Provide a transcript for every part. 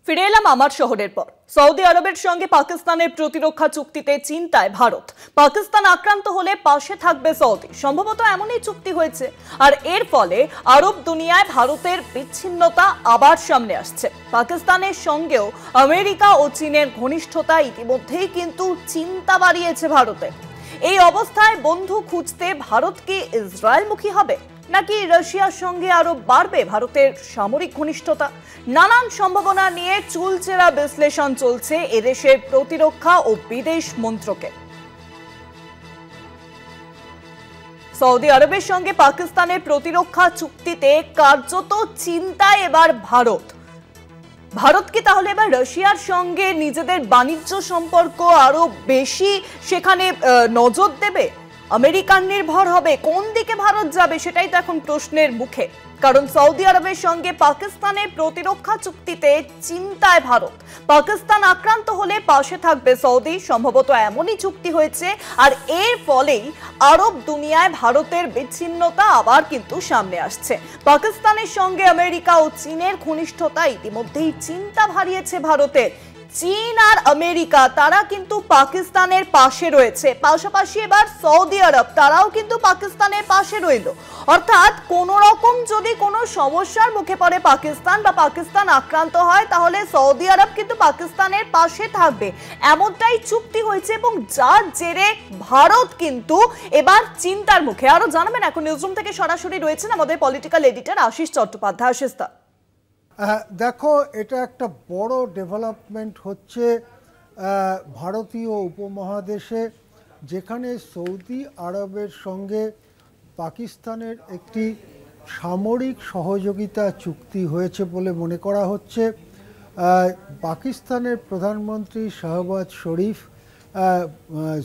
ফিরে এলাম আমার শহরের পর। সৌদি আরবের সঙ্গে পাকিস্তানের প্রতিরক্ষা চুক্তিতে চিন্তায় ভারত। পাকিস্তান আক্রান্ত হলে পাশে থাকবে সৌদি, সম্ভবত এমনই চুক্তি হয়েছে। আর এর ফলে আরব দুনিয়ায় ভারতের বিচ্ছিন্নতা আবার সামনে আসছে। পাকিস্তানের সঙ্গেও আমেরিকা ও চীনের ঘনিষ্ঠতা ইতিমধ্যেই কিন্তু চিন্তা বাড়িয়েছে ভারতে। এই অবস্থায় বন্ধু খুঁজতে ভারত কি ইসরায়েলমুখী হবে, নাকি রাশিয়ার সঙ্গে আরো বাড়বে ভারতের সামরিক ঘনিষ্ঠতা? নানান সম্ভাবনা নিয়ে চুলচেরা বিশ্লেষণ চলছে এদেশের প্রতিরক্ষা ও বিদেশ মন্ত্রকে। সৌদি আরবের সঙ্গে পাকিস্তানের প্রতিরক্ষা চুক্তিতে কার্যত চিন্তায় এবার ভারত। ভারত কি তাহলে এবার রাশিয়ার সঙ্গে নিজেদের বাণিজ্য সম্পর্ক আরো বেশি সেখানে নজর দেবে, আমেরিকান নির্ভর হবে? কোন দিকে ভারত যাবে সেটাই তো এখন প্রশ্নের মুখে। কারণ সৌদি আরবের সঙ্গে পাকিস্তানের প্রতিরক্ষা চুক্তিতে চিন্তায় ভারত। পাকিস্তান আক্রান্ত হলে পাশে থাকবে সৌদি, সম্ভবত এমনই চুক্তি হয়েছে। আর এর ফলেই আরব দুনিয়ায় ভারতের বিচ্ছিন্নতা আবার কিন্তু সামনে আসছে। পাকিস্তানের সঙ্গে আমেরিকা ও চীনের ঘনিষ্ঠতা ইতিমধ্যেই চিন্তা বাড়িয়েছে ভারতের। চীন আর আমেরিকা তারা কিন্তু পাকিস্তানের পাশে রয়েছে, পাশাপাশি এবার সৌদি আরব তারাও কিন্তু পাকিস্তানের পাশে রইল। অর্থাৎ কোন রকম যদি কোনো সমস্যার মুখে পড়ে পাকিস্তান বা পাকিস্তান আক্রান্ত হয়, তাহলে সৌদি আরব কিন্তু পাকিস্তানের পাশে থাকবে, এমনটাই চুক্তি হয়েছে। এবং যার জেরে ভারত কিন্তু এবার চিন্তার মুখে। আরো জানাবেন এখন নিউজরুম থেকে সরাসরি রয়েছেন আমাদের পলিটিক্যাল এডিটর আশিস চট্টোপাধ্যায়। আশিস দা, দেখো, এটা একটা বড় ডেভেলপমেন্ট হচ্ছে ভারতীয় উপমহাদেশে, যেখানে সৌদি আরবের সঙ্গে পাকিস্তানের একটি সামরিক সহযোগিতা চুক্তি হয়েছে বলে মনে করা হচ্ছে। পাকিস্তানের প্রধানমন্ত্রী শাহবাজ শরীফ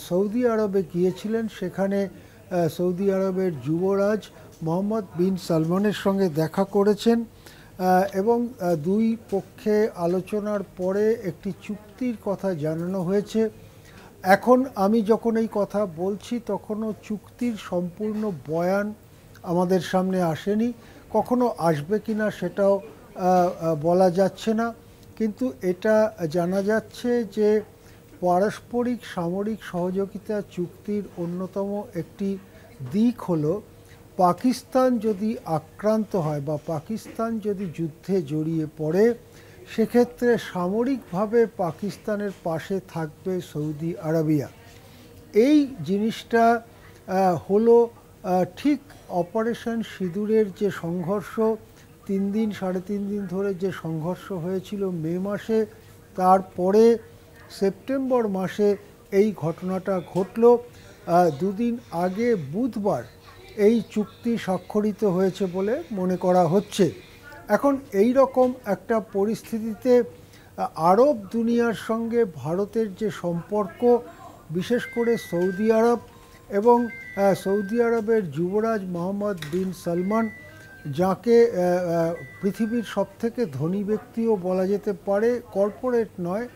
সৌদি আরবে গিয়েছিলেন, সেখানে সৌদি আরবের যুবরাজ মোহাম্মদ বিন সালমানের সঙ্গে দেখা করেছেন এবং দুই পক্ষে আলোচনার পরে একটি চুক্তির কথা জানানো হয়েছে। এখন আমি যখন এই কথা বলছি তখনও চুক্তির সম্পূর্ণ বয়ান আমাদের সামনে আসেনি, কখনো আসবে কিনা সেটাও বলা যাচ্ছে না। কিন্তু এটা জানা যাচ্ছে যে পারস্পরিক সামরিক সহযোগিতা চুক্তির অন্যতম একটি দিক হলো পাকিস্তান যদি আক্রান্ত হয় বা পাকিস্তান যদি যুদ্ধে জড়িয়ে পড়ে, সেক্ষেত্রে সামরিকভাবে পাকিস্তানের পাশে থাকবে সৌদি আরবিয়া। এই জিনিসটা হলো ঠিক অপারেশন সিঁদুরের যে সংঘর্ষ 3-3.5 দিন ধরে যে সংঘর্ষ হয়েছিল মে মাসে, তারপরে সেপ্টেম্বর মাসে এই ঘটনাটা ঘটল। দুদিন আগে বুধবার এই চুক্তি স্বাক্ষরিত হয়েছে বলে মনে করা হচ্ছে। এখন এই রকম একটা পরিস্থিতিতে আরব দুনিয়ার সঙ্গে ভারতের যে সম্পর্ক, বিশেষ করে সৌদি আরব এবং সৌদি আরবের যুবরাজ মোহাম্মদ বিন সালমান, যাকে পৃথিবীর সবথেকে ধনী ব্যক্তিও বলা যেতে পারে, কর্পোরেট নয়,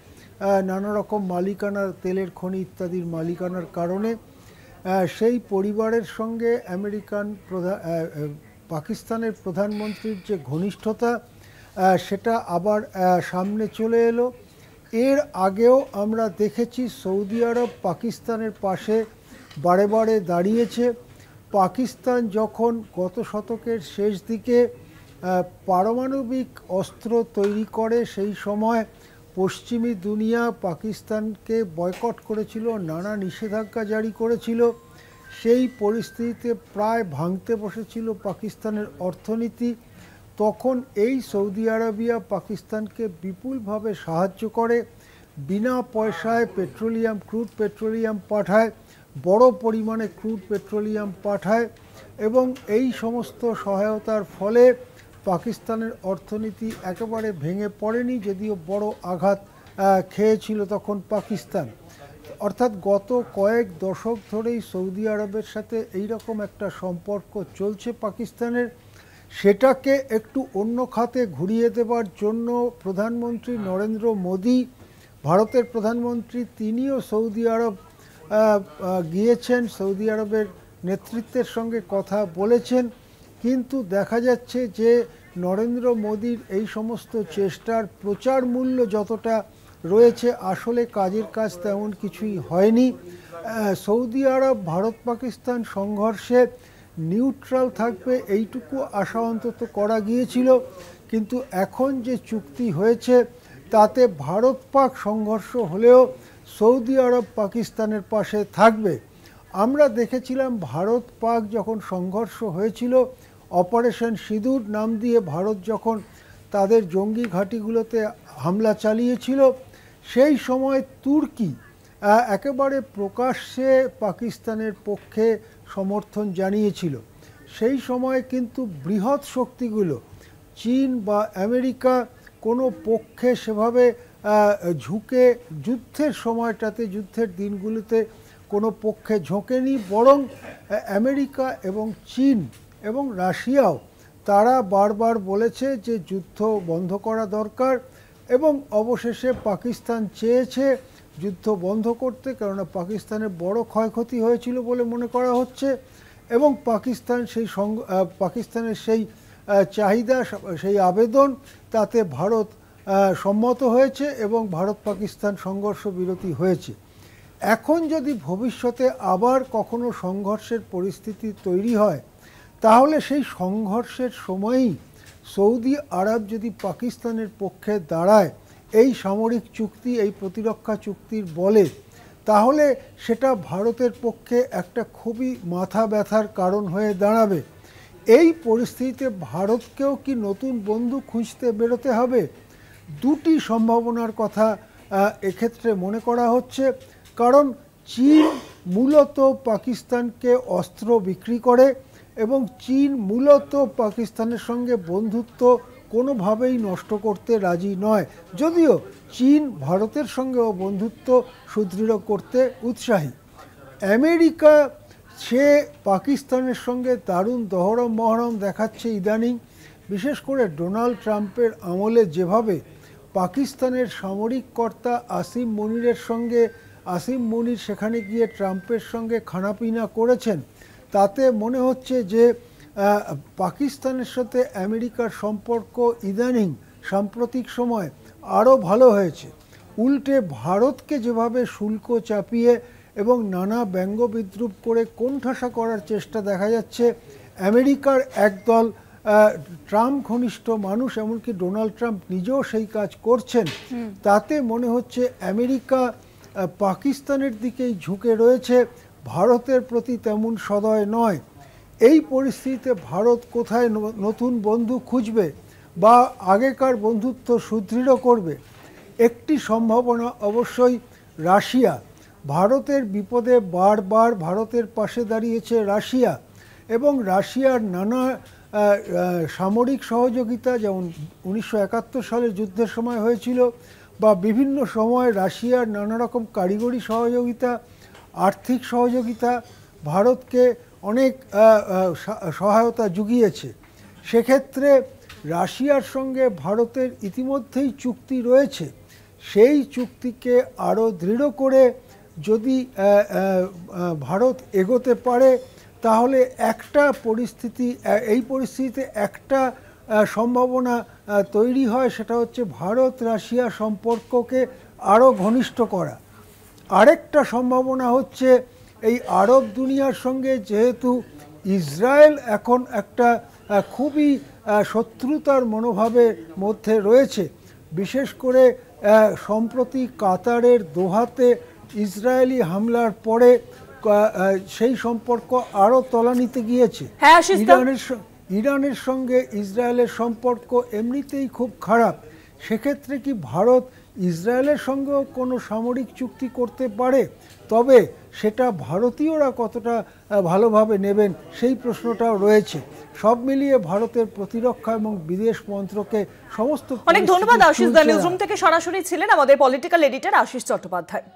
নানা রকম মালিকানার, তেলের খনি ইত্যাদির মালিকানার কারণে, সেই পরিবারের সঙ্গে পাকিস্তানের প্রধানমন্ত্রীর যে ঘনিষ্ঠতা সেটা আবার সামনে চলে এলো। এর আগেও আমরা দেখেছি সৌদি আরব পাকিস্তানের পাশে বারে বারে দাঁড়িয়েছে। পাকিস্তান যখন গত শতকের শেষ দিকে পারমাণবিক অস্ত্র তৈরি করে, সেই সময় পশ্চিমী দুনিয়া পাকিস্তানকে বয়কট করেছিল, নানা নিষেধাজ্ঞা জারি করেছিল। সেই পরিস্থিতিতে প্রায় ভাঙতে বসেছিল পাকিস্তানের অর্থনীতি। তখন এই সৌদি আরবিয়া পাকিস্তানকে বিপুলভাবে সাহায্য করে, বিনা পয়সায় ক্রুড পেট্রোলিয়াম পাঠায়, বড় পরিমাণে ক্রুড পেট্রোলিয়াম পাঠায় এবং এই সমস্ত সহায়তার ফলে পাকিস্তানের অর্থনীতি একেবারে ভেঙে পড়েনি, যদিও বড় আঘাত খেয়েছিল তখন পাকিস্তান। অর্থাৎ গত কয়েক দশক ধরেই সৌদি আরবের সাথে এই রকম একটা সম্পর্ক চলছে পাকিস্তানের। সেটাকে একটু অন্য খাতে ঘুরিয়ে দেবার জন্য প্রধানমন্ত্রী নরেন্দ্র মোদী, ভারতের প্রধানমন্ত্রী, তিনিও সৌদি আরব গিয়েছেন, সৌদি আরবের নেতৃত্বের সঙ্গে কথা বলেছেন। কিন্তু দেখা যাচ্ছে যে নরেন্দ্র মোদীর এই সমস্ত চেষ্টার প্রচার মূল্য যতটা রয়েছে, আসলে কাজের কাজ তেমন কিছুই হয়নি। সৌদি আরব ভারত পাকিস্তান সংঘর্ষে নিউট্রাল থাকবে এইটুকু আশা অন্তত করা গিয়েছিল, কিন্তু এখন যে চুক্তি হয়েছে তাতে ভারত পাক সংঘর্ষ হলেও সৌদি আরব পাকিস্তানের পাশে থাকবে। আমরা দেখেছিলাম ভারত পাক যখন সংঘর্ষ হয়েছিল, অপারেশন সিঁদুর নাম দিয়ে ভারত যখন তাদের জঙ্গি ঘাঁটিগুলোতে হামলা চালিয়েছিল, সেই সময় তুর্কি একেবারে প্রকাশ্যে পাকিস্তানের পক্ষে সমর্থন জানিয়েছিল। সেই সময় কিন্তু বৃহৎ শক্তিগুলো চীন বা আমেরিকা কোনো পক্ষে সেভাবে ঝুঁকে যুদ্ধের সময়টাতে, যুদ্ধের দিনগুলোতে কোনো পক্ষে ঝোঁকেনি, বরং আমেরিকা এবং চীন এবং রাশিয়াও তারা বারবার বলেছে যে যুদ্ধ বন্ধ করা দরকার, এবং অবশেষে পাকিস্তান চেয়েছে যুদ্ধ বন্ধ করতে, কেননা পাকিস্তানের বড় ক্ষয়ক্ষতি হয়েছিল বলে মনে করা হচ্ছে, এবং পাকিস্তানের সেই চাহিদা, সেই আবেদন, তাতে ভারত সম্মত হয়েছে এবং ভারত পাকিস্তান সংঘর্ষ বিরতি হয়েছে। এখন যদি ভবিষ্যতে আবার কখনো সংঘর্ষের পরিস্থিতি তৈরি হয়, তাহলে সেই সংঘর্ষের সময়ই সৌদি আরব যদি পাকিস্তানের পক্ষে দাঁড়ায় এই সামরিক চুক্তি, এই প্রতিরক্ষা চুক্তির বলে, তাহলে সেটা ভারতের পক্ষে একটা খুবই মাথা ব্যথার কারণ হয়ে দাঁড়াবে। এই পরিস্থিতিতে ভারতকেও কি নতুন বন্ধু খুঁজতে বেরোতে হবে? দুটি সম্ভাবনার কথা এক্ষেত্রে মনে করা হচ্ছে। কারণ চীন মূলত পাকিস্তানকে অস্ত্র বিক্রি করে এবং চীন মূলত পাকিস্তানের সঙ্গে বন্ধুত্ব কোনোভাবেই নষ্ট করতে রাজি নয়, যদিও চীন ভারতের সঙ্গেও বন্ধুত্ব সুদৃঢ় করতে উৎসাহী। আমেরিকা সে পাকিস্তানের সঙ্গে দারুণ দহরম মহরম দেখাচ্ছে ইদানিং, বিশেষ করে ডোনাল্ড ট্রাম্পের আমলে যেভাবে পাকিস্তানের সামরিক কর্তা আসিম মুনির সেখানে গিয়ে ট্রাম্পের সঙ্গে খানাপিনা করেছেন, তাতে মনে হচ্ছে যে পাকিস্তানের সাথে আমেরিকার সম্পর্ক ইদানিং সাম্প্রতিক সময় আরও ভালো হয়েছে। উল্টে ভারতকে যেভাবে শুল্ক চাপিয়ে এবং নানা ব্যঙ্গ বিদ্রুপ করে কোণঠাসা করার চেষ্টা দেখা যাচ্ছে, আমেরিকার একদল ট্রাম্প ঘনিষ্ঠ মানুষ, এমনকি ডোনাল্ড ট্রাম্প নিজেও সেই কাজ করছেন, তাতে মনে হচ্ছে আমেরিকা পাকিস্তানের দিকেই ঝুঁকে রয়েছে, ভারতের প্রতি তেমন সদয় নয়। এই পরিস্থিতিতে ভারত কোথায় নতুন বন্ধু খুঁজবে বা আগেকার বন্ধুত্ব সুদৃঢ় করবে? একটি সম্ভাবনা অবশ্যই রাশিয়া। ভারতের বিপদে বারবার ভারতের পাশে দাঁড়িয়েছে রাশিয়া, এবং রাশিয়ার নানা সামরিক সহযোগিতা, যেমন 1971 সালের যুদ্ধের সময় হয়েছিল, বা বিভিন্ন সময় রাশিয়ার নানা রকম কারিগরি সহযোগিতা, আর্থিক সহযোগিতা ভারতকে অনেক সহায়তা জুগিয়েছে। সেক্ষেত্রে রাশিয়ার সঙ্গে ভারতের ইতিমধ্যেই চুক্তি রয়েছে, সেই চুক্তিকে আরও দৃঢ় করে যদি ভারত এগোতে পারে, তাহলে এই পরিস্থিতিতে একটা সম্ভাবনা তৈরি হয়, সেটা হচ্ছে ভারত রাশিয়া সম্পর্ককে আরও ঘনিষ্ঠ করা। আরেকটা সম্ভাবনা হচ্ছে এই আরব দুনিয়ার সঙ্গে যেহেতু ইসরায়েল এখন একটা খুবই শত্রুতার মনোভাবের মধ্যে রয়েছে, বিশেষ করে সম্প্রতি কাতারের দোহাতে ইসরায়েলি হামলার পরে সেই সম্পর্ক আরও তলানিতে গিয়েছে। ইরানের সঙ্গে ইসরায়েলের সম্পর্ক এমনিতেই খুব খারাপ। সেক্ষেত্রে কি ভারত ইসরায়েলের সঙ্গেও কোনো সামরিক চুক্তি করতে পারে? তবে সেটা ভারতীয়রা কতটা ভালোভাবে নেবেন সেই প্রশ্নটাও রয়েছে। সব মিলিয়ে ভারতের প্রতিরক্ষা এবং বিদেশ মন্ত্রকে সমস্ত। অনেক ধন্যবাদ আশিস দা। নিউজরুম থেকে সরাসরি ছিলেন আমাদের পলিটিক্যাল এডিটর আশিস চট্টোপাধ্যায়।